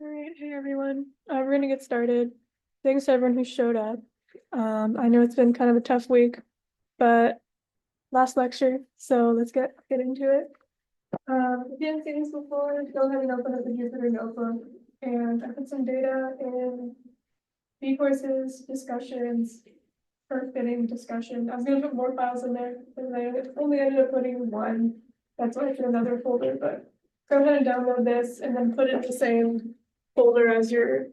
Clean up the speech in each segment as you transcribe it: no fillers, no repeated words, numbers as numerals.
All right, hey everyone. We're gonna get started. Thanks to everyone who showed up. I know it's been kind of a tough week, but last lecture, so let's get into it. If you haven't seen this before, go ahead and open up the Jupyter notebook, and I put some data in B courses, discussions, for fitting discussion. I was gonna put more files in there, and I only ended up putting one. That's why it's in another folder, but go ahead and download this and then put it in the same folder as your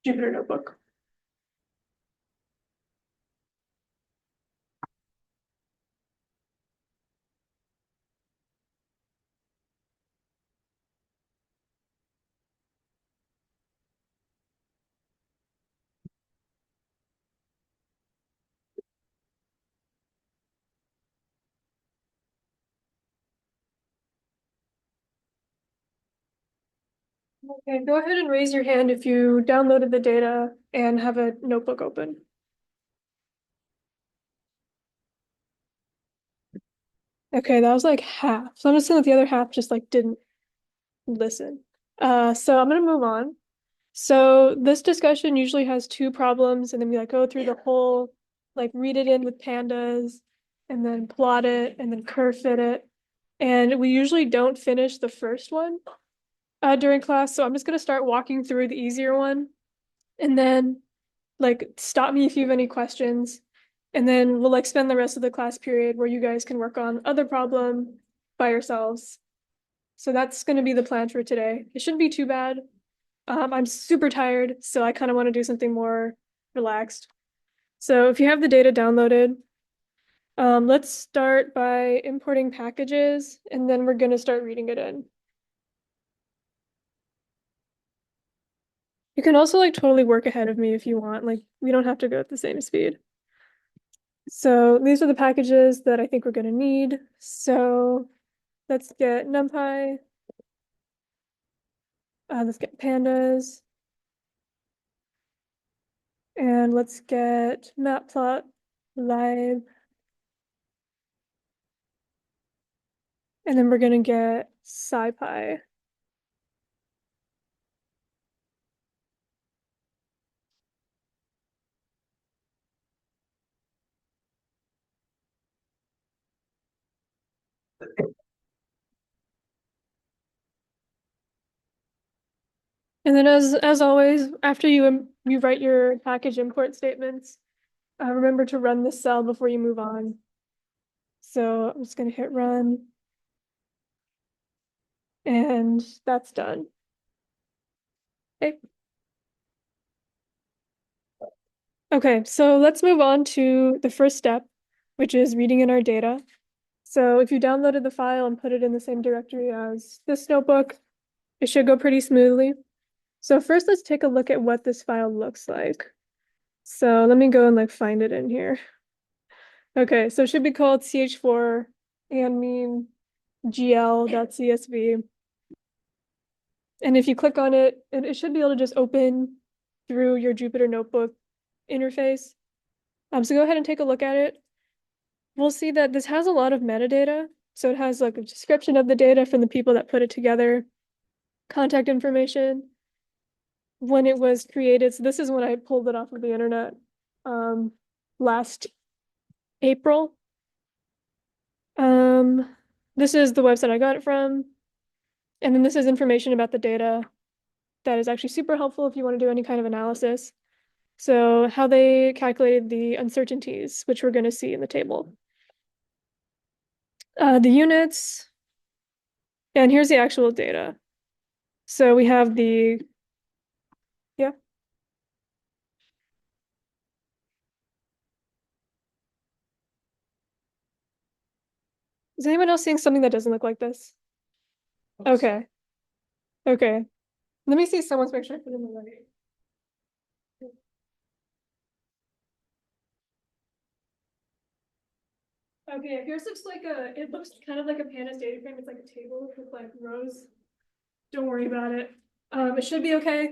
Jupyter notebook. Okay, go ahead and raise your hand if you downloaded the data and have a notebook open. Okay, that was like half. So I'm assuming the other half just like didn't listen. So I'm gonna move on. So this discussion usually has two problems, and then we like go through the whole, like read it in with pandas, and then plot it, and then curve fit it. And we usually don't finish the first one during class. So I'm just gonna start walking through the easier one, and then like stop me if you have any questions. And then we'll like spend the rest of the class period where you guys can work on other problem by yourselves. So that's gonna be the plan for today. It shouldn't be too bad. I'm super tired, so I kind of want to do something more relaxed. So if you have the data downloaded, let's start by importing packages, and then we're gonna start reading it in. You can also like totally work ahead of me if you want. Like we don't have to go at the same speed. So these are the packages that I think we're gonna need. So let's get NumPy. Let's get pandas. And let's get matplotlib. And then we're gonna get SciPy. And then as always, after you write your package import statements, remember to run this cell before you move on. So I'm just gonna hit run. And that's done. Okay. Okay, so let's move on to the first step, which is reading in our data. So if you downloaded the file and put it in the same directory as this notebook, it should go pretty smoothly. So first, let's take a look at what this file looks like. So let me go and like find it in here. Okay, so it should be called ch4 and mean gl.csv. And if you click on it, it should be able to just open through your Jupyter Notebook interface. So go ahead and take a look at it. We'll see that this has a lot of metadata. So it has like a description of the data from the people that put it together, contact information, when it was created. So this is when I pulled it off of the internet last April. This is the website I got it from. And then this is information about the data that is actually super helpful if you want to do any kind of analysis. So how they calculated the uncertainties, which we're going to see in the table. The units, and here's the actual data. So we have the, yeah. Is anyone else seeing something that doesn't look like this? Okay. Okay. Let me see someone's picture. Put in the right. Okay, if yours looks like it looks kind of like a pandas data frame. It's like a table with like rows. Don't worry about it. It should be okay.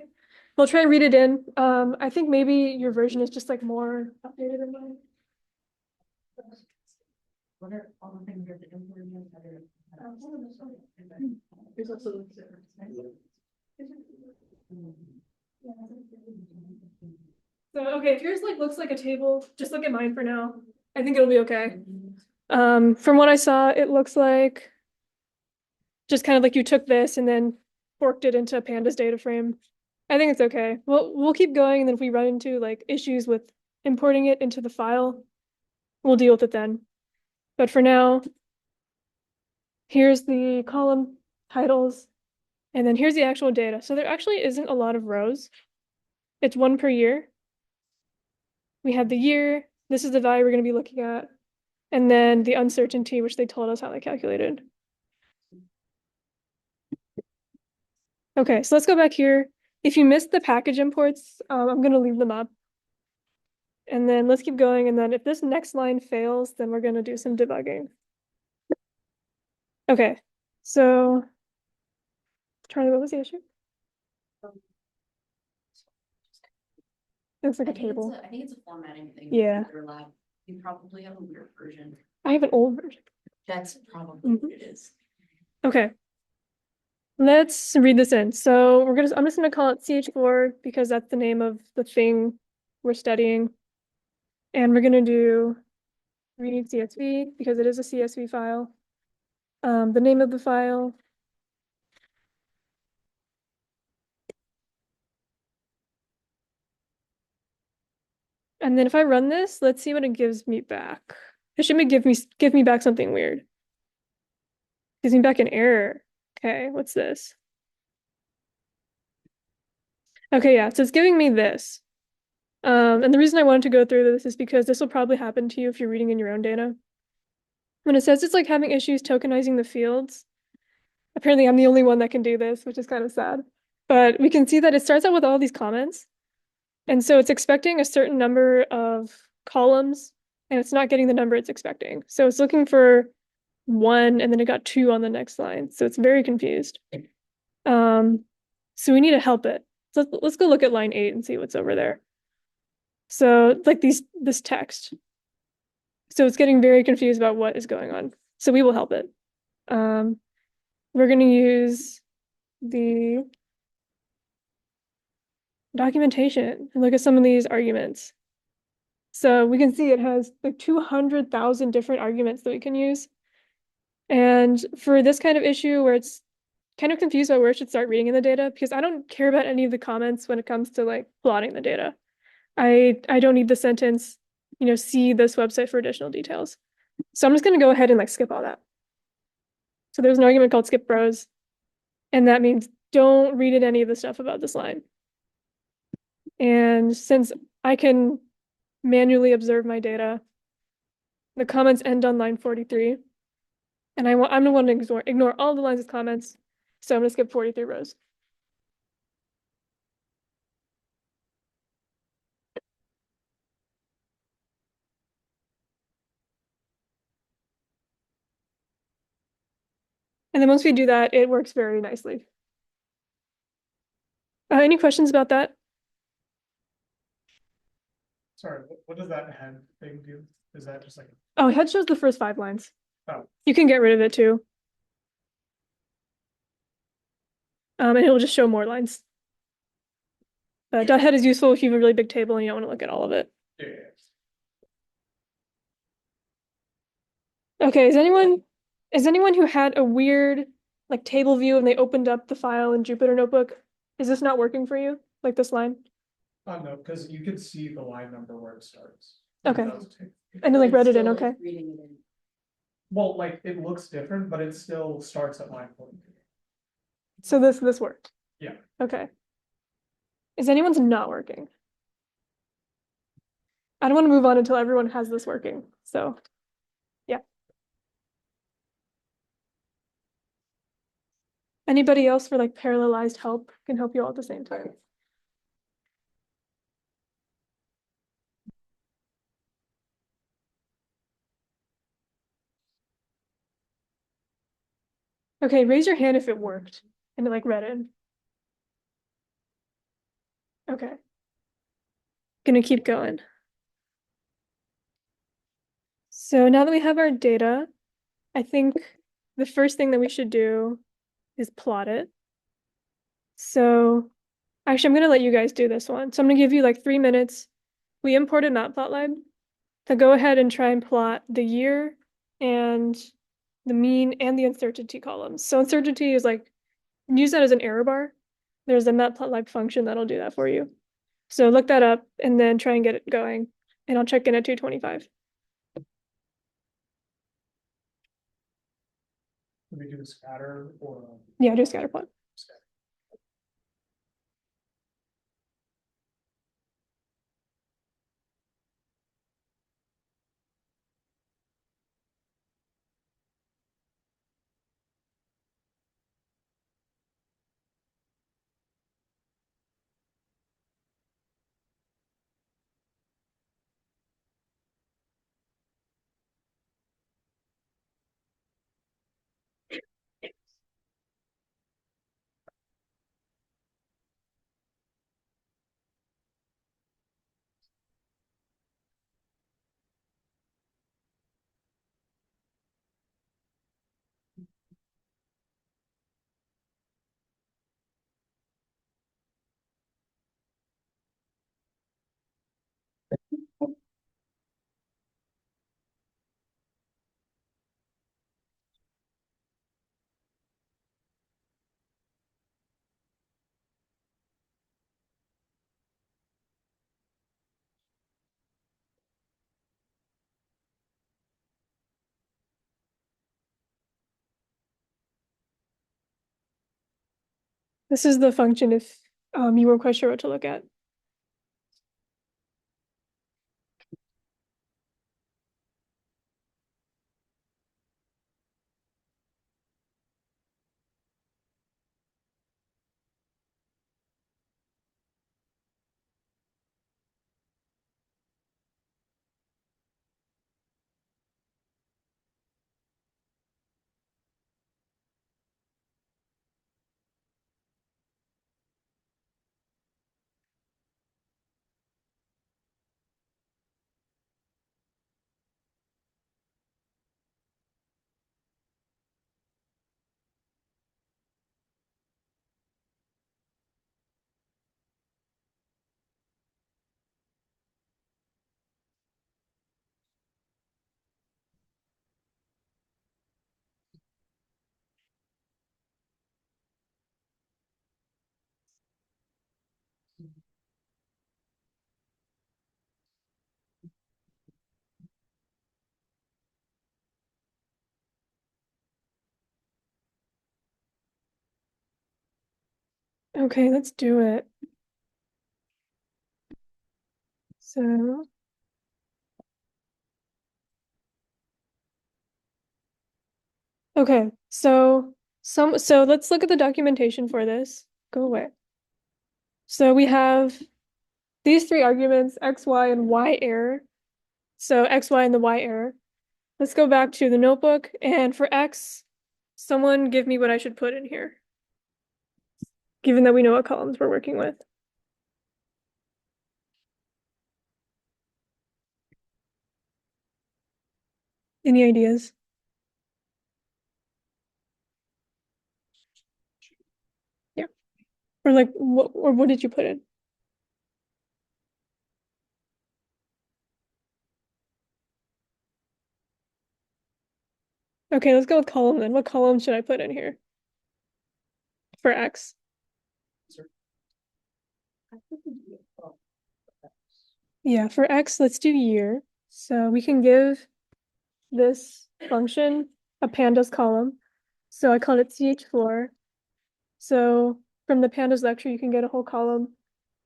We'll try and read it in. I think maybe your version is just like more updated than mine. What are all the things you're implementing that are? There's also. So, okay, if yours like looks like a table, just look at mine for now. I think it'll be okay. From what I saw, it looks like just kind of like you took this and then forked it into Pandas data frame. I think it's okay. We'll keep going, and then if we run into like issues with importing it into the file, we'll deal with it then. But for now, here's the column titles, and then here's the actual data. So there actually isn't a lot of rows. It's one per year. We have the year. This is the value we're going to be looking at. And then the uncertainty, which they told us how they calculated. Okay, so let's go back here. If you missed the package imports, I'm going to leave them up. And then let's keep going. And then if this next line fails, then we're going to do some debugging. Okay, so Charlie, what was the issue? It looks like a table. I think it's a formatting thing. Yeah. Their lab. You probably have a weird version. I have an old version. That's probably what it is. Okay. Let's read this in. So I'm just gonna call it CH4 because that's the name of the thing we're studying. And we're gonna do read CSV because it is a CSV file. The name of the file. And then if I run this, let's see what it gives me back. It should give me back something weird. Gives me back an error. Okay, what's this? Okay, yeah, so it's giving me this. And the reason I wanted to go through this is because this will probably happen to you if you're reading in your own data. When it says it's like having issues tokenizing the fields, apparently I'm the only one that can do this, which is kind of sad. But we can see that it starts out with all these comments. And so it's expecting a certain number of columns, and it's not getting the number it's expecting. So it's looking for 1, and then it got 2 on the next line. So it's very confused. So we need to help it. So let's go look at line 8 and see what's over there. So like this text. So it's getting very confused about what is going on. So we will help it. We're going to use the documentation and look at some of these arguments. So we can see it has like 200,000 different arguments that we can use. And for this kind of issue where it's kind of confused about where it should start reading in the data, because I don't care about any of the comments when it comes to like plotting the data. I don't need the sentence, see this website for additional details. So I'm just going to go ahead and like skip all that. So there's an argument called skip rows, and that means don't read in any of the stuff about this line. And since I can manually observe my data, the comments end on line 43. And I'm gonna want to ignore all the lines with comments. So I'm gonna skip 43 rows. And then once we do that, it works very nicely. Any questions about that? Sorry, what does that head thing do? Is that just like, Oh, head shows the first 5 lines. oh, You can get rid of it too. And it will just show more lines. Dot head is useful if you have a really big table and you don't want to look at all of it. yeah, Okay, is anyone who had a weird like table view and they opened up the file in Jupyter Notebook? Is this not working for you? Like this line? no, because you can see the line number where it starts. Okay. It does take- And then like read it in, Still, okay. Reading it in. Well, like, it looks different, but it still starts at line 42. So this worked. Yeah. Okay. Is anyone's not working? I don't want to move on until everyone has this working. So yeah. Anybody else for like parallelized help can help you all at the same time. Okay, raise your hand if it worked and it like read in. Okay. Gonna keep going. So now that we have our data, I think the first thing that we should do is plot it. So Actually, I'm gonna let you guys do this one. So I'm gonna give you like 3 minutes. We imported Matplotlib to go ahead and try and plot the year and the mean and the uncertainty columns. So uncertainty is like, use that as an error bar. There's a Matplotlib function that'll do that for you. So look that up and then try and get it going. And I'll check in at 2:25. Can we do a scatter or? Yeah, do a scatter plot. Scatter? This is the function if you weren't quite sure what to look at. Okay, let's do it. So okay, so let's look at the documentation for this. Go away. So we have these three arguments, x, y, and y error. So x, y, and the y error. Let's go back to the notebook, and for x, someone give me what I should put in here, given that we know what columns we're working with. Any ideas? Yeah. Or like what did you put in? Okay, let's go with column then. What column should I put in here? For x. Yeah, for x, let's do year. So we can give this function a pandas column. So I called it chfloor. So from the pandas lecture, you can get a whole column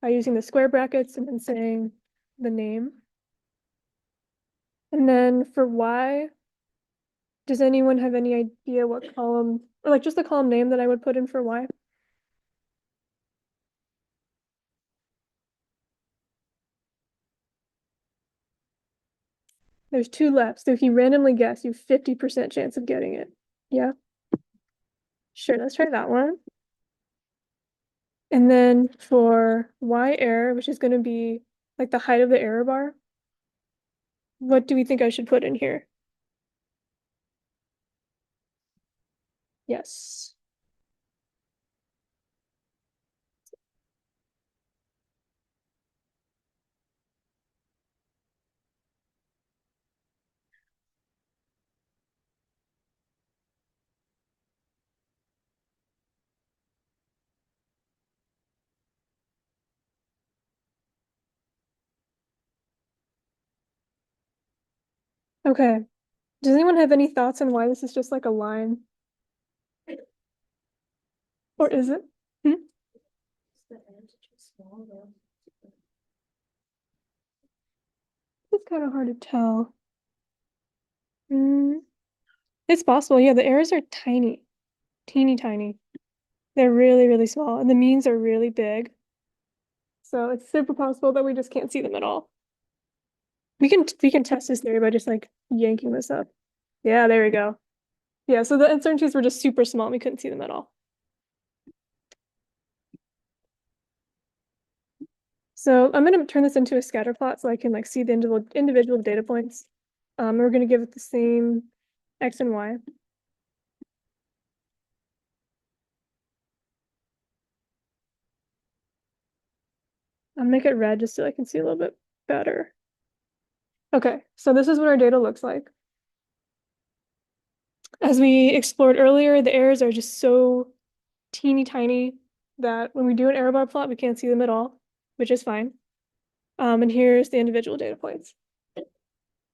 by using the square brackets and then saying the name. And then for y, does anyone have any idea what column, or like just the column name that I would put in for y? There's two left, so if you randomly guess, you have 50% chance of getting it. Yeah? Sure, let's try that one. And then for y error, which is going to be like the height of the error bar, what do we think I should put in here? Yes. Okay. Does anyone have any thoughts on why this is just like a line? Or is it? Hmm? It's kind of hard to tell. It's possible. Yeah, the errors are tiny, teeny tiny. They're really, really small, and the means are really big. So it's super possible that we just can't see them at all. We can test this theory by just like yanking this up. Yeah, there we go. Yeah, so the uncertainties were just super small. We couldn't see them at all. So I'm going to turn this into a scatter plot so I can like see the individual data points. We're going to give it the same X and Y. I'll make it red just so I can see a little bit better. Okay, so this is what our data looks like. As we explored earlier, the errors are just so teeny tiny that when we do an error bar plot, we can't see them at all, which is fine. And here's the individual data points.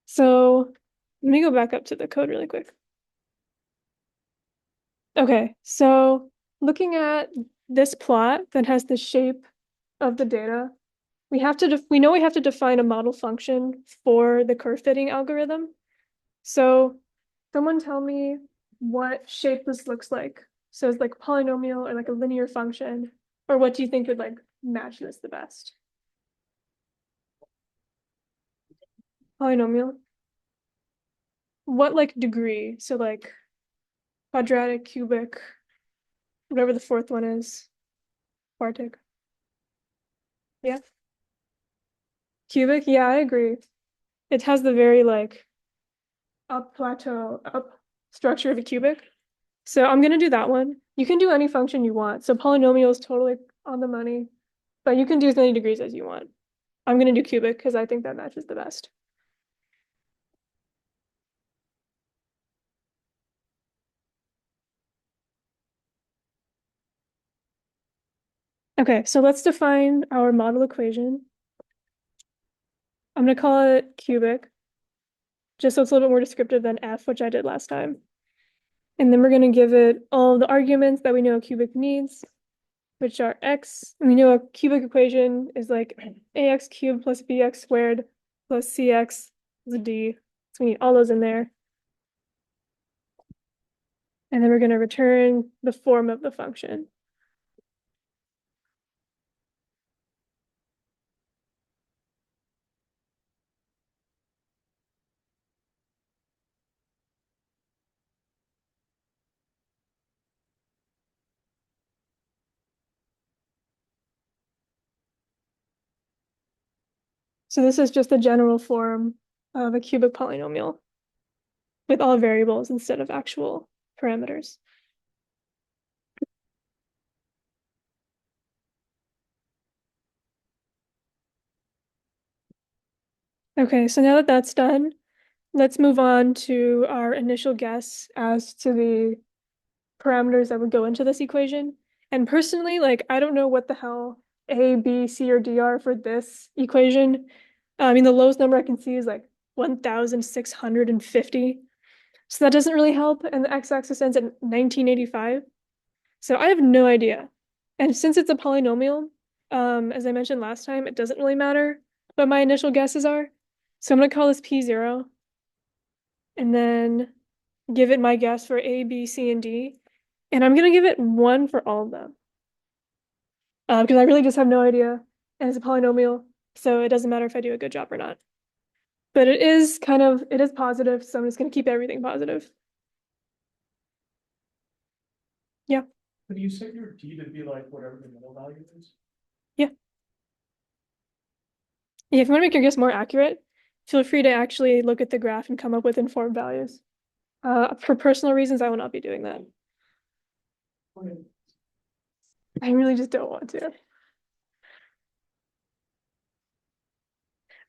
So let me go back up to the code really quick. Okay, so looking at this plot that has the shape of the data, we know we have to define a model function for the curve fitting algorithm. So someone tell me what shape this looks like. So it's like polynomial or like a linear function, or what do you think would like match this the best? Polynomial. What like degree? So like quadratic, cubic, whatever the fourth one is. Quartic. Yeah. Cubic, yeah, I agree. It has the very like up plateau, up structure of a cubic. So I'm gonna do that one. You can do any function you want. So polynomial is totally on the money, but you can do as many degrees as you want. I'm gonna do cubic because I think that matches the best. Okay, so let's define our model equation. I'm gonna call it cubic, just so it's a little bit more descriptive than F, which I did last time. And then we're gonna give it all the arguments that we know a cubic needs, which are x. And we know a cubic equation is like ax cubed plus bx squared plus cx is d. So we need all those in there. And then we're going to return the form of the function. So this is just the general form of a cubic polynomial with all variables instead of actual parameters. Okay, so now that that's done, let's move on to our initial guess as to the parameters that would go into this equation. And personally, like, I don't know what the hell A, B, C, or D are for this equation. I mean, the lowest number I can see is like 1,650. So that doesn't really help. And the x-axis ends at 1985. So I have no idea. And since it's a polynomial, as I mentioned last time, it doesn't really matter what my initial guesses are. So I'm going to call this P0 and then give it my guess for A, B, C, and D. And I'm going to give it 1 for all of them. Because I really just have no idea. And it's a polynomial, so it doesn't matter if I do a good job or not. But it is positive, so I'm just going to keep everything positive. Yeah. But you set your D to be like whatever the middle value is? Yeah, if you want to make your guess more accurate, feel free to actually look at the graph and come up with informed values. For personal reasons, I will not be doing that. Okay. I really just don't want to.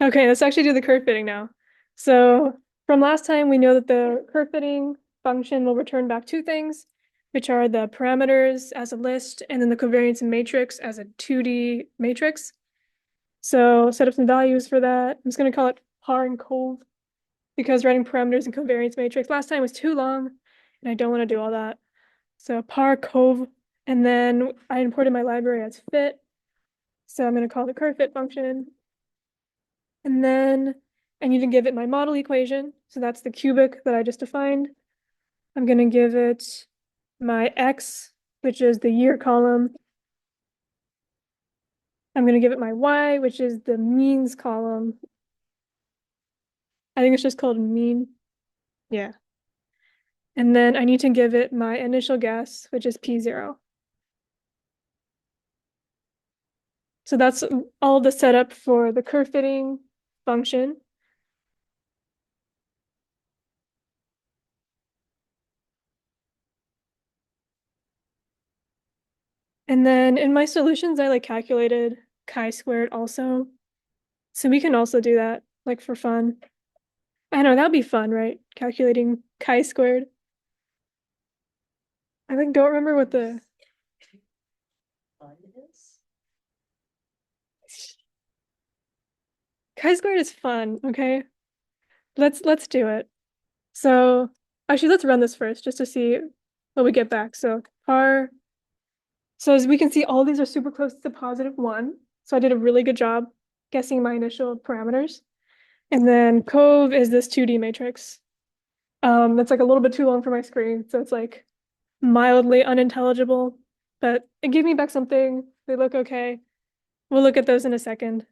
Okay, let's actually do the curve fitting now. So from last time, we know that the curve fitting function will return back two things, which are the parameters as a list and then the covariance matrix as a 2D matrix. So set up some values for that. I'm just going to call it par and cov because writing parameters in covariance matrix last time was too long and I don't want to do all that. So par cov, and then I imported my library as fit. So I'm going to call the curve fit function. And then I need to give it my model equation. So that's the cubic that I just defined. I'm going to give it my x, which is the year column. I'm going to give it my y, which is the means column. I think it's just called mean. Yeah. And then I need to give it my initial guess, which is P0. So that's all the setup for the curve fitting function. And then in my solutions, I like calculated chi-squared also. So we can also do that like for fun. I know that'd be fun, right? Calculating chi-squared. I think don't remember what the Fun is. chi-squared is fun, okay? Let's do it. So actually let's run this first just to see what we get back. So par, so as we can see, all these are super close to +1. So I did a really good job guessing my initial parameters. And then cove is this 2D matrix. That's like a little bit too long for my screen, so it's like mildly unintelligible, but it gave me back something. They look okay. We'll look at those in a second.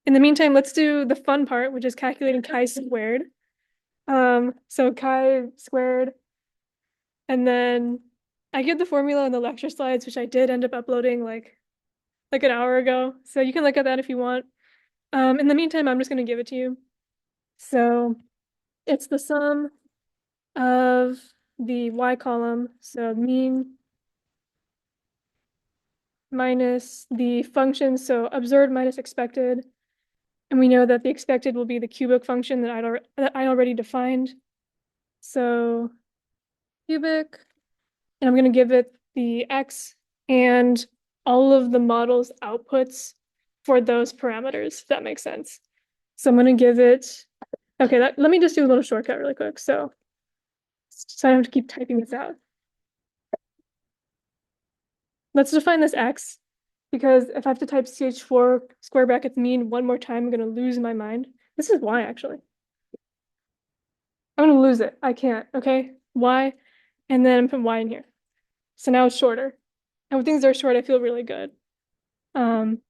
In the meantime, let's do the fun part, which is calculating chi-squared. So chi-squared, and then I give the formula in the lecture slides, which I did end up uploading like an hour ago. So you can look at that if you want. In the meantime, I'm just gonna give it to you. So it's the sum of the y column, so mean minus the function, so observed minus expected. And we know that the expected will be the cubic function that I already defined. So cubic, and I'm going to give it the x and all of the model's outputs for those parameters, if that makes sense. So I'm going to give it, okay, let me just do a little shortcut really quick. So I don't have to keep typing this out. Let's define this x, because if I have to type ch4 square brackets mean one more time, I'm going to lose my mind. This is y, actually. I'm going to lose it. I can't, okay? Y, and then put y in here. So now it's shorter. And when things are short, I feel really good. I'm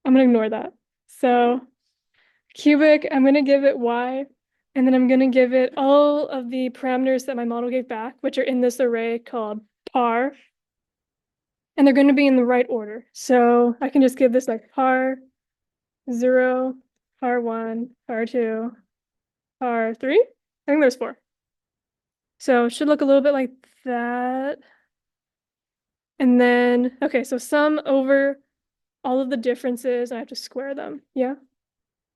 going to ignore that. So cubic, I'm going to give it y, and then I'm going to give it all of the parameters that my model gave back, which are in this array called par. And they're going to be in the right order. So I can just give this like par 0, par 1, par 2, par 3. I think there's 4. So it should look a little bit like that. And then, okay, so sum over all of the differences, and I have to square them. Yeah.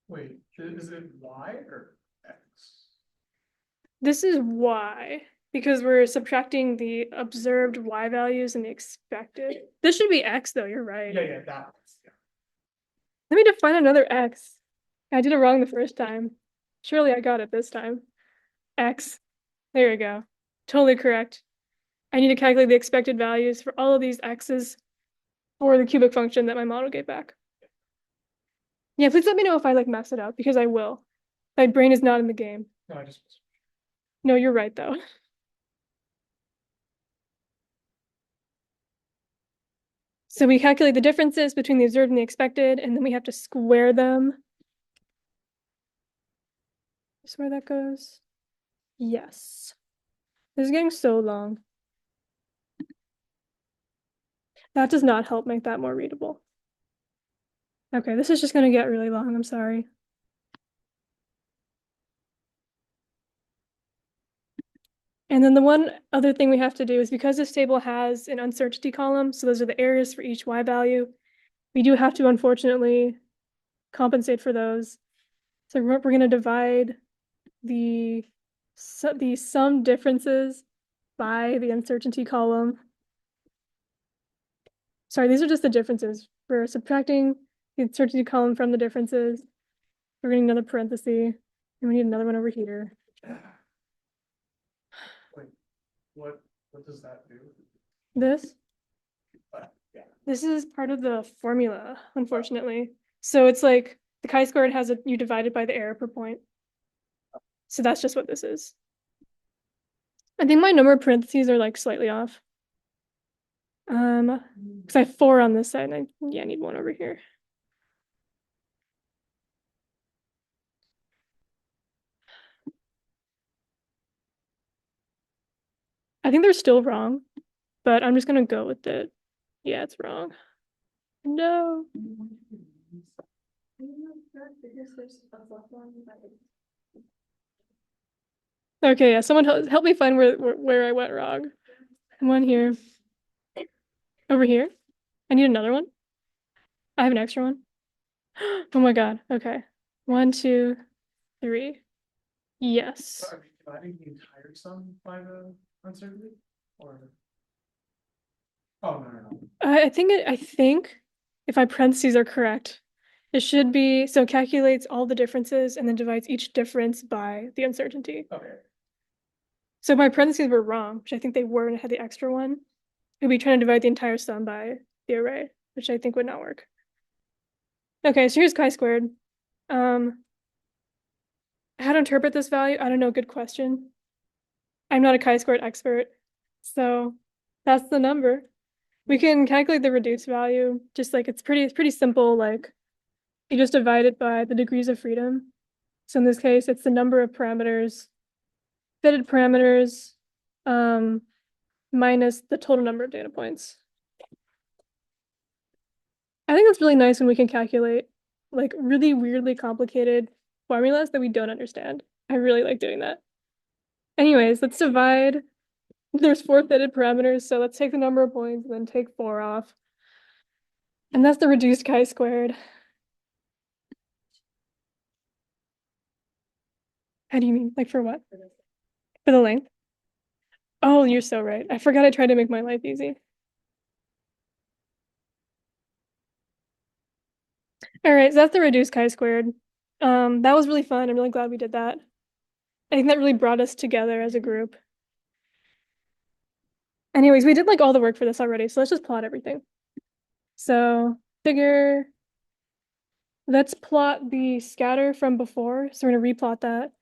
Wait, is it Y or X? This is y, because we're subtracting the observed y values and the expected. This should be x though, you're right. Yeah, that one's, yeah. Let me define another x. I did it wrong the first time. Surely I got it this time. X. There we go. Totally correct. I need to calculate the expected values for all of these x's for the cubic function that my model gave back. Yeah, please let me know if I like mess it up, because I will. My brain is not in the game. No, I just. No, you're right though. So we calculate the differences between the observed and the expected, and then we have to square them. Is where that goes? Yes. This is getting so long. That does not help make that more readable. Okay, this is just gonna get really long, I'm sorry. And then the one other thing we have to do is, because this table has an uncertainty column, so those are the areas for each y value, we do have to unfortunately compensate for those. So we're gonna divide the sum differences by the uncertainty column. Sorry, these are just the differences. We're subtracting the uncertainty column from the differences. We're getting another parenthesis. And we need another one over here. Wait, what does that do? This, Yeah. this is part of the formula, unfortunately. So it's like the chi-squared has a, you divide it by the error per point. So that's just what this is. I think my number of parentheses are like slightly off. Because I have 4 on this side, and I need 1 over here. I think they're still wrong, but I'm just gonna go with it. Yeah, it's wrong. No. Okay, yeah, someone help me find where I went wrong. One here. Over here. I need another one. I have an extra one. Oh my god. Okay. 1, 2, 3. Yes. So are we dividing the entire sum by the uncertainty? Or? Oh, no. I think if my parentheses are correct, it should be so calculates all the differences and then divides each difference by the uncertainty. Okay. So my parentheses were wrong, which I think they were and I had the extra one. It'd be trying to divide the entire sum by the array, which I think would not work. Okay, so here's chi-squared. How to interpret this value? I don't know, good question. I'm not a chi-squared expert, so that's the number. We can calculate the reduced value, just like it's pretty simple, like you just divide it by the degrees of freedom. So in this case, it's the number of parameters, fitted parameters, minus the total number of data points. I think it's really nice when we can calculate like really weirdly complicated formulas that we don't understand. I really like doing that. Anyways, let's divide. There's 4 fitted parameters, so let's take the number of points and then take 4 off. And that's the reduced chi-squared. How do you mean? Like for what? For the length? Oh, you're so right. I forgot I tried to make my life easy. All right, so that's the reduced chi-squared. That was really fun. I'm really glad we did that. I think that really brought us together as a group. Anyways, we did like all the work for this already, so let's just plot everything. So let's plot the scatter from before. So we're gonna replot that.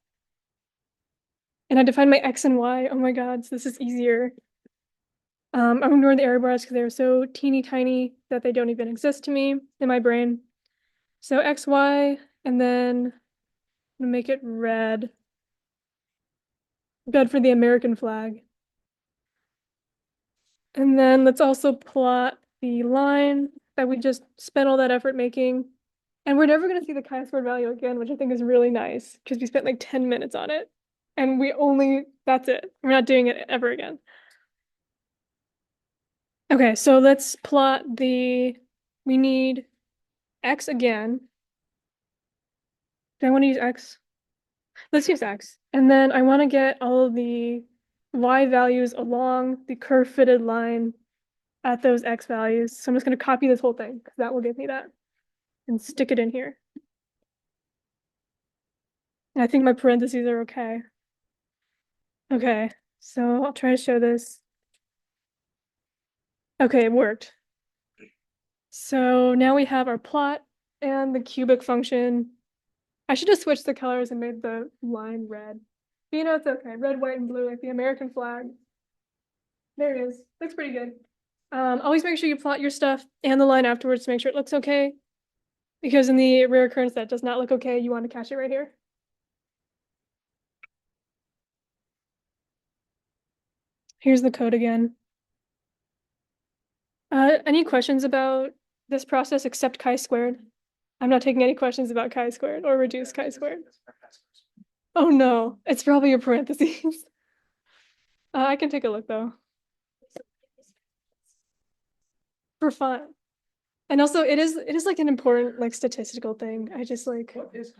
And I defined my X and Y. Oh my God, so this is easier. I'm ignoring the error bars because they're so teeny tiny that they don't even exist to me in my brain. So X, Y, and then I'm gonna make it red. Red for the American flag. And then let's also plot the line that we just spent all that effort making. And we're never gonna see the chi-squared value again, which I think is really nice because we spent like 10 minutes on it. And that's it. We're not doing it ever again. Okay, so let's plot we need X again. Do I want to use X? Let's use X. And then I want to get all of the Y values along the curve fitted line at those X values. So I'm just going to copy this whole thing because that will give me that and stick it in here. And I think my parentheses are okay. Okay, so I'll try to show this. Okay, it worked. So now we have our plot and the cubic function. I should just switch the colors and made the line red. But you know, it's okay. Red, white, and blue, like the American flag. There it is. Looks pretty good. Always make sure you plot your stuff and the line afterwards to make sure it looks okay. Because in the rare occurrence that does not look okay, you want to catch it right here. Here's the code again. Any questions about this process except chi-squared? I'm not taking any questions about chi-squared or reduced chi-squared. Oh no, it's probably a parentheses. I can take a look though. For fun. And also it is like an important like statistical thing. I just like What is?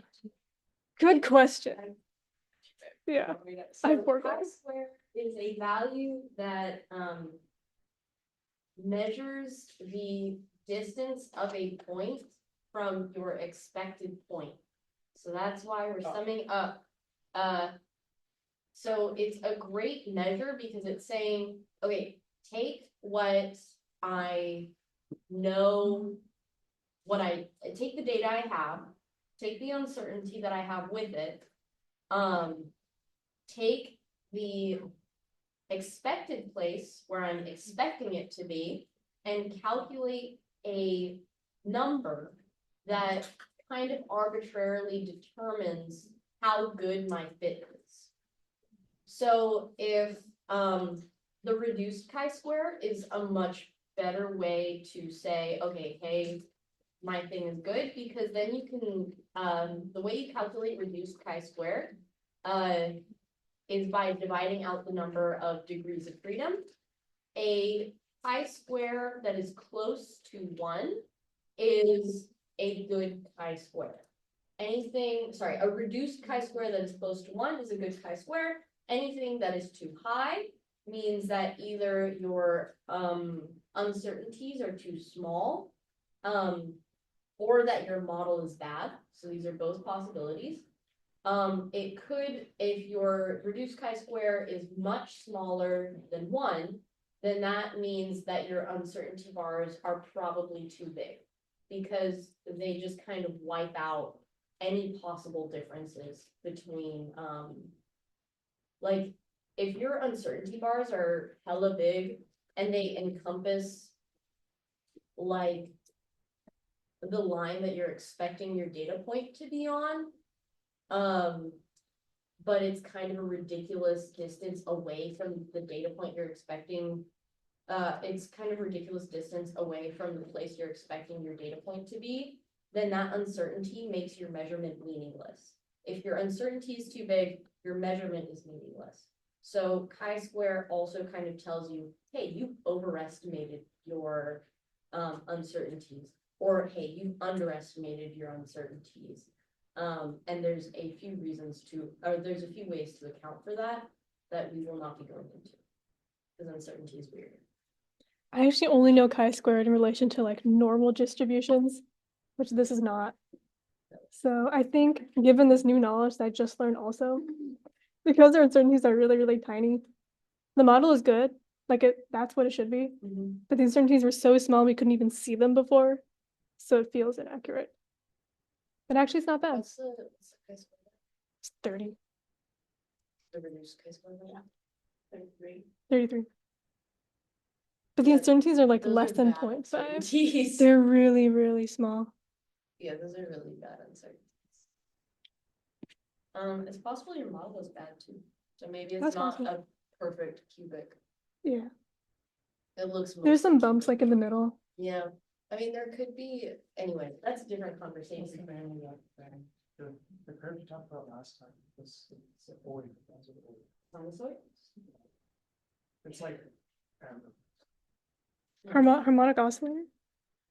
good question. Yeah. I So forgot. chi-square is a value that measures the distance of a point from your expected point. So that's why we're summing up So it's a great measure because it's saying, okay, take what I know, take the data I have, take the uncertainty that I have with it, take the expected place where I'm expecting it to be, and calculate a number that kind of arbitrarily determines how good my fit is. So if the reduced chi-square is a much better way to say, okay, hey, my thing is good, because then you can, the way you calculate reduced chi-square is by dividing out the number of degrees of freedom. A chi-square that is close to 1 is a good chi-square. A reduced chi-square that is close to 1 is a good chi-square. Anything that is too high means that either your uncertainties are too small, or that your model is bad. So these are both possibilities. It could, if your reduced chi-square is much smaller than 1, then that means that your uncertainty bars are probably too big, because they just kind of wipe out any possible differences between, like, if your uncertainty bars are hella big and they encompass like the line that you're expecting your data point to be on, but it's kind of a ridiculous distance away from the data point you're expecting. It's kind of ridiculous distance away from the place you're expecting your data point to be, then that uncertainty makes your measurement meaningless. If your uncertainty is too big, your measurement is meaningless. So chi-square also kind of tells you, hey, you overestimated your uncertainties, or hey, you underestimated your uncertainties. And there's a few there's a few ways to account for that we will not be going into, because uncertainty is weird. I actually only know chi-squared in relation to like normal distributions, which this is not. So I think given this new knowledge that I just learned also, because their uncertainties are really, really tiny, the model is good. Like that's what it should be. But the uncertainties were so small we couldn't even see them before. So it feels inaccurate. But actually it's not bad. What's the chi-square? It's 30, The reduced chi-square? Yeah. 33. 33. But the Yeah, uncertainties are like those less are than bad 0.5. uncertainties. They're really, really small. Yeah, those are really bad uncertainties. It's possible your model is bad too. So maybe it's That's not possible. a perfect cubic. Yeah. It looks There's some mostly bumps cubic. like in the middle. Yeah, I mean, there could be, anyway, that's a different conversation. Mainly that thing, the curve you talked about last time, was it's a void, that's a void. Sinusoid? It's like, Harmonic oscillator?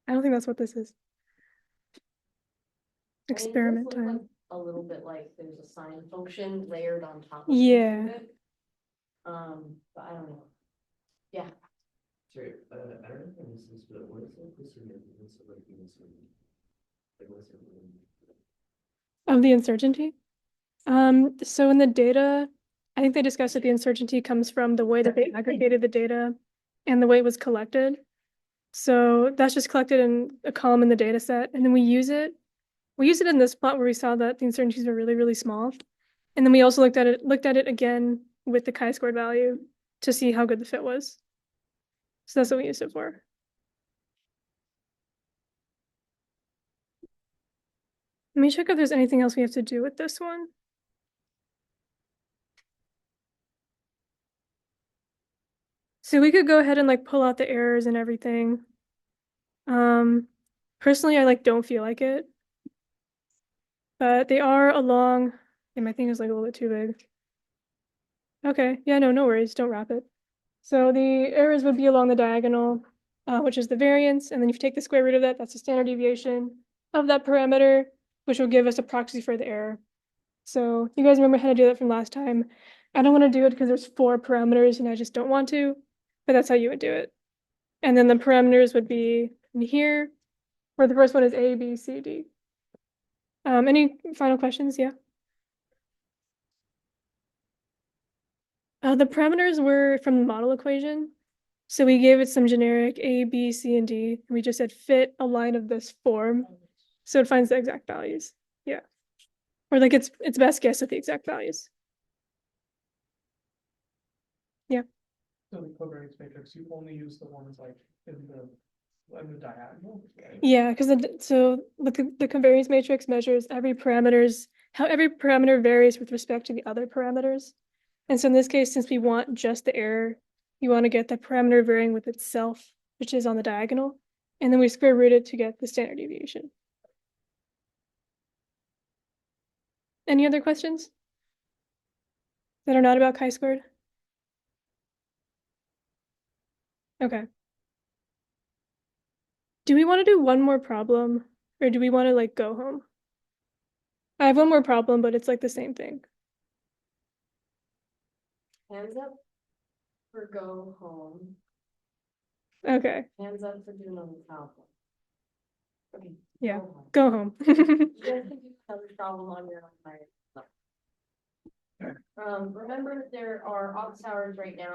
I don't think that's what this is. I mean, it does Experiment look time. like a little bit like there's a sine function layered on top of Yeah. the cubic. But I don't know. Yeah. Sorry, I don't know if I missed this, but what is the significance of like being certain? Like what's it mean? Of the uncertainty? So in the data, I think they discussed that the uncertainty comes from the way that they aggregated the data and the way it was collected. So that's just collected in a column in the data set, and then we use it. We used it in this plot where we saw that the uncertainties were really, really small. And then we also looked at it again with the chi-squared value to see how good the fit was. So that's what we used it for. Let me check if there's anything else we have to do with this one. So we could go ahead and like pull out the errors and everything. Personally, I like don't feel like it. But they are along, yeah, my thing is like a little bit too big. Okay, yeah, no worries, don't wrap it. So the errors would be along the diagonal, which is the variance, and then if you take the square root of that, that's the standard deviation of that parameter, which will give us a proxy for the error. So you guys remember how to do that from last time. I don't want to do it because there's 4 parameters and I just don't want to, but that's how you would do it. And then the parameters would be in here, where the first one is A, B, C, D. Any final questions? Yeah. The parameters were from the model equation. So we gave it some generic A, B, C, and D. And we just said fit a line of this form. So it finds the exact values. Yeah. Or like its best guess at the exact values. So the covariance matrix, you only use the ones like in the diagonal, right? Yeah, because the covariance matrix measures how every parameter varies with respect to the other parameters. And so in this case, since we want just the error, you want to get the parameter varying with itself, which is on the diagonal, and then we square root it to get the standard deviation. Any other questions that are not about chi-squared? Okay. Do we want to do one more problem, or do we want to like go home? I have one more problem, but it's like the same thing. Hands up for go home, Okay, hands up for doing another problem. Okay. Yeah. Go home. go home. You guys can do another problem on your own, right? Okay. Remember, there are office hours right now.